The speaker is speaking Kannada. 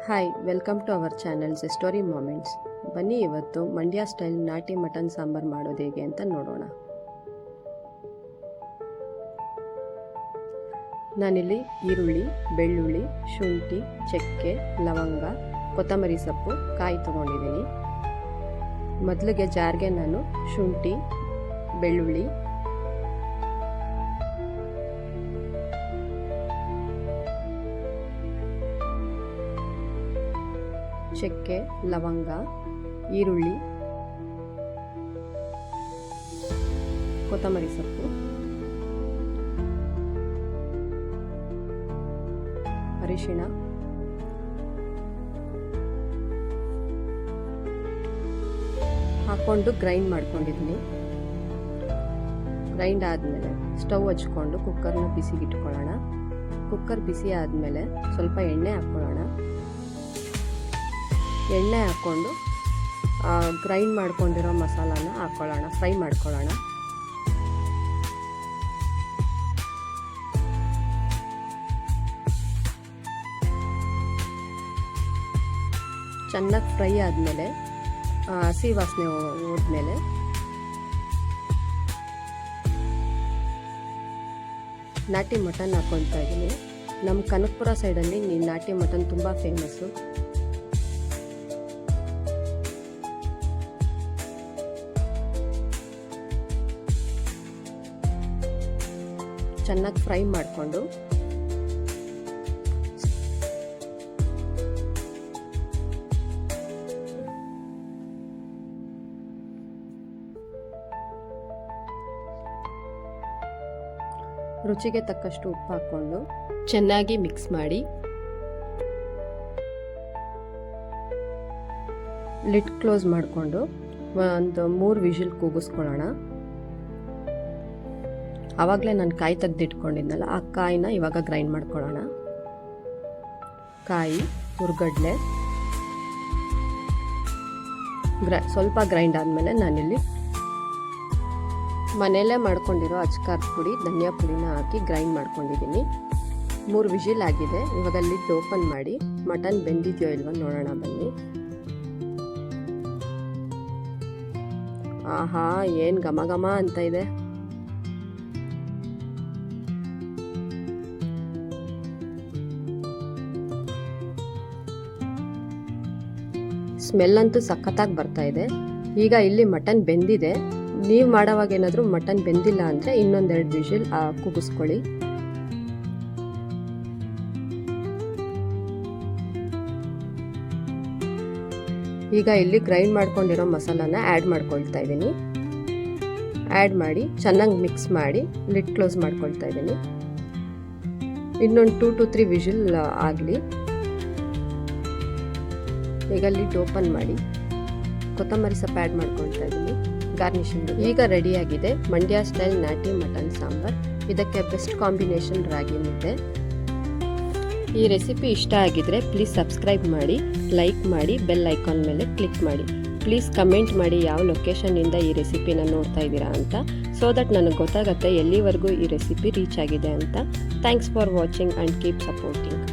Hi, welcome to our channels story moments. ಬನ್ನಿ ಇವತ್ತು ಮಂಡ್ಯ ಸ್ಟೈಲ್ ನಾಟಿ ಮಟನ್ ಸಾಂಬಾರು ಮಾಡೋದು ಹೇಗೆ ಅಂತ ನೋಡೋಣ. ನಾನಿಲ್ಲಿ ಈರುಳ್ಳಿ, ಬೆಳ್ಳುಳ್ಳಿ, ಶುಂಠಿ, ಚಕ್ಕೆ, ಲವಂಗ, ಕೊತ್ತಂಬರಿ ಸೊಪ್ಪು, ಕಾಯಿ ತೊಗೊಂಡಿದ್ದೀನಿ. ಮೊದಲಿಗೆ ಜಾರ್ಗೆ ನಾನು ಶುಂಠಿ, ಬೆಳ್ಳುಳ್ಳಿ, ಚಕ್ಕೆ, ಲವಂಗ, ಈರುಳ್ಳಿ, ಕೊತ್ತಂಬರಿ ಸೊಪ್ಪು, ಅರಿಶಿಣ, ಹಾಕೊಂಡು ಗ್ರೈಂಡ್ ಮಾಡ್ಕೊಂಡಿದ್ದೀನಿ. ಗ್ರೈಂಡ್ ಆದಮೇಲೆ ಸ್ಟವ್ ಹಚ್ಕೊಂಡು ಕುಕ್ಕರ್ನ ಬಿಸಿಗಿಟ್ಕೊಳ್ಳೋಣ. ಕುಕ್ಕರ್ ಬಿಸಿ ಆದಮೇಲೆ ಸ್ವಲ್ಪ ಎಣ್ಣೆ ಹಾಕ್ಕೊಳ್ಳೋಣ. ಎಣ್ಣೆ ಹಾಕ್ಕೊಂಡು ಗ್ರೈಂಡ್ ಮಾಡ್ಕೊಂಡಿರೋ ಮಸಾಲಾನ ಹಾಕ್ಕೊಳ್ಳೋಣ, ಫ್ರೈ ಮಾಡ್ಕೊಳ್ಳೋಣ. ಚೆನ್ನಾಗಿ ಫ್ರೈ ಆದಮೇಲೆ ಹಸಿ ವಾಸನೆ ಹೋದ್ಮೇಲೆ ನಾಟಿ ಮಟನ್ ಹಾಕ್ಕೊಳ್ತಾ ಇದ್ದೀನಿ. ನಮ್ಮ ಕನಕಪುರ ಸೈಡಲ್ಲಿ ನಾಟಿ ಮಟನ್ ತುಂಬ ಫೇಮಸ್ಸು. ಚೆನ್ನಾಗಿ ಫ್ರೈ ಮಾಡಿಕೊಂಡು ರುಚಿಗೆ ತಕ್ಕಷ್ಟು ಉಪ್ಪು ಹಾಕ್ಕೊಂಡು ಚೆನ್ನಾಗಿ ಮಿಕ್ಸ್ ಮಾಡಿ ಲಿಡ್ ಕ್ಲೋಸ್ ಮಾಡಿಕೊಂಡು ಒಂದು 3 ವಿಷಿಲ್ ಕೂಗಿಸ್ಕೊಳ್ಳೋಣ. ಆವಾಗಲೇ ನಾನು ಕಾಯಿ ತೆಗೆದಿಟ್ಕೊಂಡಿದ್ನಲ್ಲ, ಆ ಕಾಯಿನ ಇವಾಗ ಗ್ರೈಂಡ್ ಮಾಡ್ಕೊಳ್ಳೋಣ. ಕಾಯಿ, ಹುರ್ಗಡ್ಲೆ ಸ್ವಲ್ಪ ಗ್ರೈಂಡ್ ಆದಮೇಲೆ ನಾನಿಲ್ಲಿ ಮನೆಯಲ್ಲೇ ಮಾಡ್ಕೊಂಡಿರೋ ಅಚ್ಕಾರದ ಪುಡಿ, ಧನಿಯಾ ಪುಡಿನ ಹಾಕಿ ಗ್ರೈಂಡ್ ಮಾಡ್ಕೊಂಡಿದ್ದೀನಿ. 3 ವಿಷಿಲ್ ಆಗಿದೆ. ಇವಾಗ ಲಿಡ್ ಓಪನ್ ಮಾಡಿ ಮಟನ್ ಬೆಂದಿದೆಯೋ ಇಲ್ವೋ ನೋಡೋಣ ಬನ್ನಿ. ಆಹಾ, ಏನು ಘಮ ಘಮ ಅಂತ ಇದೆ. ಸ್ಮೆಲ್ ಅಂತೂ ಸಖತ್ತಾಗಿ ಬರ್ತಾ ಇದೆ. ಈಗ ಇಲ್ಲಿ ಮಟನ್ ಬೆಂದಿದೆ. ನೀವು ಮಾಡೋವಾಗ ಏನಾದರೂ ಮಟನ್ ಬೆಂದಿಲ್ಲ ಅಂದರೆ ಇನ್ನೊಂದೆರಡು ವಿಷಿಲ್ ಕೂಗಿಸ್ಕೊಳ್ಳಿ. ಈಗ ಇಲ್ಲಿ ಗ್ರೈಂಡ್ ಮಾಡ್ಕೊಂಡಿರೋ ಮಸಾಲಾನ ಆ್ಯಡ್ ಮಾಡ್ಕೊಳ್ತಾ ಇದ್ದೀನಿ. ಆ್ಯಡ್ ಮಾಡಿ ಚೆನ್ನಾಗಿ ಮಿಕ್ಸ್ ಮಾಡಿ ಲಿಡ್ ಕ್ಲೋಸ್ ಮಾಡ್ಕೊಳ್ತಾ ಇದ್ದೀನಿ. ಇನ್ನೊಂದು 2 to 3 ವಿಷಿಲ್ ಆಗಲಿ. ಈಗ ಲಿಡ್ ಓಪನ್ ಮಾಡಿ ಕೊತ್ತಂಬರಿ ಸೊಪ್ಪು ಆ್ಯಡ್ ಮಾಡ್ಕೊಳ್ತಾ ಇದ್ದೀನಿ, ಗಾರ್ನಿಷಿಂಗ್. ಈಗ ರೆಡಿಯಾಗಿದೆ ಮಂಡ್ಯ ಸ್ಟೈಲ್ ನಾಟಿ ಮಟನ್ ಸಾಂಬಾರ್. ಇದಕ್ಕೆ ಬೆಸ್ಟ್ ಕಾಂಬಿನೇಷನ್ ರಾಗಿ ಮುದ್ದೆ. ಈ ರೆಸಿಪಿ ಇಷ್ಟ ಆಗಿದ್ರೆ ಪ್ಲೀಸ್ ಸಬ್ಸ್ಕ್ರೈಬ್ ಮಾಡಿ, ಲೈಕ್ ಮಾಡಿ, ಬೆಲ್ ಐಕಾನ್ ಮೇಲೆ ಕ್ಲಿಕ್ ಮಾಡಿ. ಪ್ಲೀಸ್ ಕಮೆಂಟ್ ಮಾಡಿ ಯಾವ ಲೊಕೇಶನ್ನಿಂದ ಈ ರೆಸಿಪಿನ ನೋಡ್ತಾ ಇದ್ದೀರಾ ಅಂತ, ಸೊ ದಟ್ ನನಗೆ ಗೊತ್ತಾಗುತ್ತೆ ಎಲ್ಲಿವರೆಗೂ ಈ ರೆಸಿಪಿ ರೀಚ್ ಆಗಿದೆ ಅಂತ. Thanks for watching and keep supporting.